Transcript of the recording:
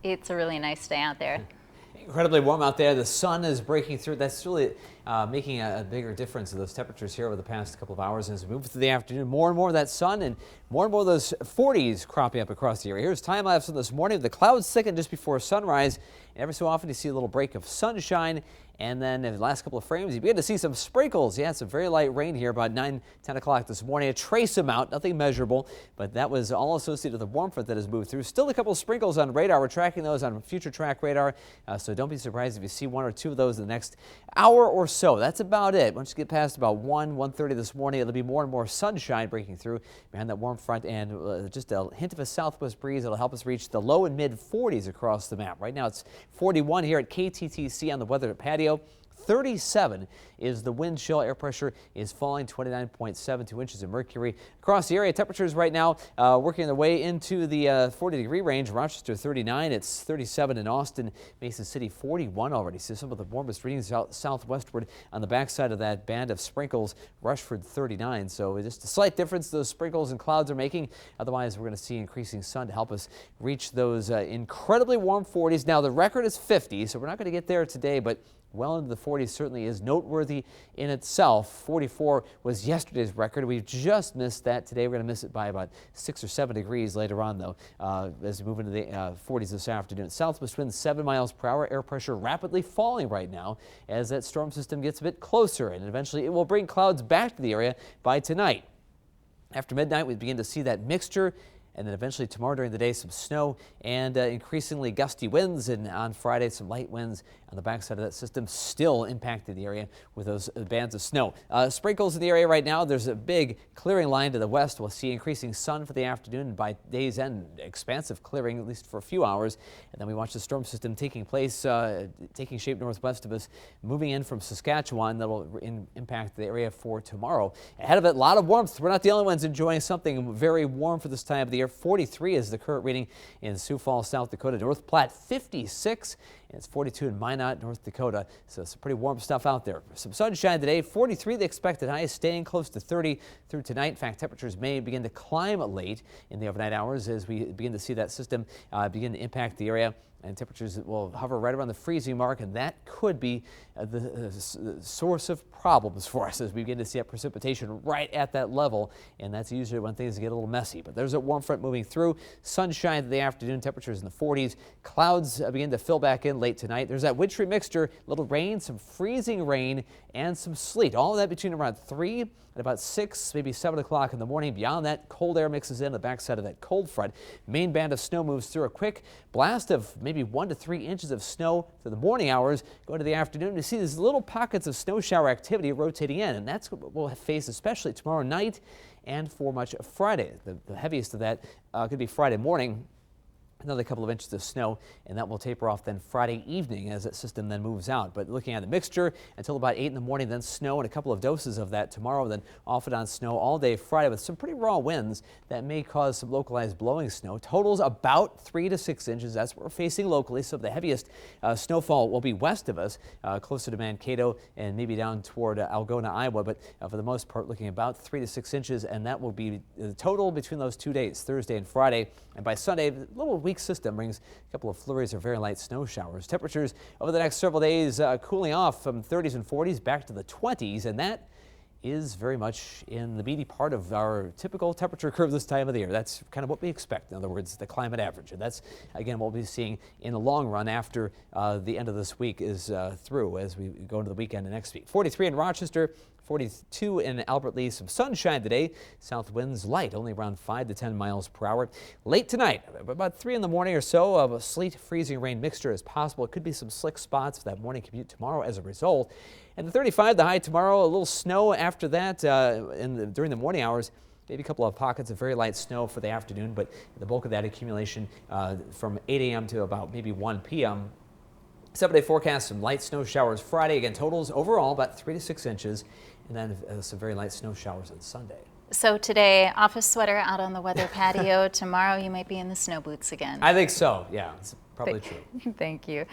It's a really nice day out there. Incredibly warm out there. The sun is breaking through. That's really making a bigger difference in those temperatures here over the past couple of hours. As we move through the afternoon, more and more of that sun and more of those 40s cropping up across the area. Here's time lapse from this morning. The clouds thicken just before sunrise. And every so often you see a little break of sunshine. And then in the last couple of frames, you begin to see some sprinkles. Yeah, some very light rain here about 9, 10 o'clock this morning. A trace amount, nothing measurable, but that was all associated with the warm front that has moved through. Still a couple of sprinkles on radar. We're tracking those on future track radar, so don't be surprised if you see 1 or 2 of those in the next hour or so. That's about it. Once you get past about 1:30 this morning, it'll be more and more sunshine breaking through behind that warm front and just a hint of a southwest breeze. It'll help us reach the low and mid 40s across the map. Right now it's 41 here at KTTC on the weather patio. 37 is the wind chill. Air pressure is falling, 29.72 inches of mercury. Across the area, temperatures right now working their way into the 40-degree range. Rochester 39, it's 37 in Austin, Mason City 41 already. So some of the warmest readings southwestward on the backside of that band of sprinkles. Rushford 39, so just a slight difference those sprinkles and clouds are making. Otherwise, we're going to see increasing sun to help us reach those incredibly warm 40s. Now, the record is 50, so we're not going to get there today, but well into the 40s certainly is noteworthy in itself. 44 was yesterday's record. We've just missed that today. We're going to miss it by about 6 or 7 degrees later on, though, as we move into the 40s this afternoon. Southwest winds 7 miles per hour. Air pressure rapidly falling right now as that storm system gets a bit closer, and eventually it will bring clouds back to the area by tonight. After midnight, we begin to see that mixture. And then eventually tomorrow during the day, some snow and increasingly gusty winds. And on Friday, some light winds on the backside of that system still impacting the area with those bands of snow. Sprinkles in the area right now. There's a big clearing line to the west. We'll see increasing sun for the afternoon. And by day's end, expansive clearing, at least for a few hours. And then we watch the storm system taking place, taking shape northwest of us, moving in from Saskatchewan. That'll impact the area for tomorrow. Ahead of it, a lot of warmth. We're not the only ones enjoying something very warm for this time of the year. 43 is the current reading in Sioux Falls, South Dakota. North Platte 56, and it's 42 in Minot, North Dakota. So some pretty warm stuff out there. Some sunshine today. 43 the expected high, staying close to 30 through tonight. In fact, temperatures may begin to climb late in the overnight hours as we begin to see that system begin to impact the area. And temperatures will hover right around the freezing mark, and that could be the source of problems for us as we begin to see that precipitation right at that level, and that's usually when things get a little messy. But there's a warm front moving through. Sunshine in the afternoon, temperatures in the 40s. Clouds begin to fill back in late tonight. There's that wintry mixture, little rain, some freezing rain, and some sleet. All of that between around 3 and about 6, maybe 7 o'clock in the morning. Beyond that, cold air mixes in the backside of that cold front. Main band of snow moves through. A quick blast of maybe 1 to 3 inches of snow through the morning hours. Going to the afternoon, you see these little pockets of snow shower activity rotating in, and that's what we'll face especially tomorrow night and for much of Friday. The heaviest of that could be Friday morning. Another couple of inches of snow, and that will taper off then Friday evening as that system then moves out. But looking at the mixture until about 8 in the morning, then snow and a couple of doses of that tomorrow, then off and on snow all day Friday with some pretty raw winds that may cause some localized blowing snow. Totals about 3 to 6 inches. That's what we're facing locally. So the heaviest snowfall will be west of us, closer to Mankato and maybe down toward Algona, Iowa. But for the most part, looking about 3 to 6 inches, and that will be the total between those 2 days, Thursday and Friday. And by Sunday, a little weak system brings a couple of flurries or very light snow showers. Temperatures over the next several days cooling off from 30s and 40s back to the 20s, and that is very much in the meaty part of our typical temperature curve this time of the year. That's kind of what we expect. In other words, the climate average. And that's, again, what we'll be seeing in the long run after the end of this week is through as we go into the weekend and next week. 43 in Rochester, 42 in Albert Lee. Some sunshine today. South winds light, only around 5 to 10 miles per hour. Late tonight, about 3 in the morning or so, of a sleet, freezing rain mixture is possible. It could be some slick spots for that morning commute tomorrow as a result. And the 35, the high tomorrow, a little snow after that during the morning hours. Maybe a couple of pockets of very light snow for the afternoon, but the bulk of that accumulation from 8 a.m. to about maybe 1 p.m. 7-day forecast, some light snow showers Friday. Again, totals overall about 3 to 6 inches, and then some very light snow showers on Sunday. So today, office sweater out on the weather patio. Tomorrow, you might be in the snow boots again. I think so, yeah. It's probably true. Thank you.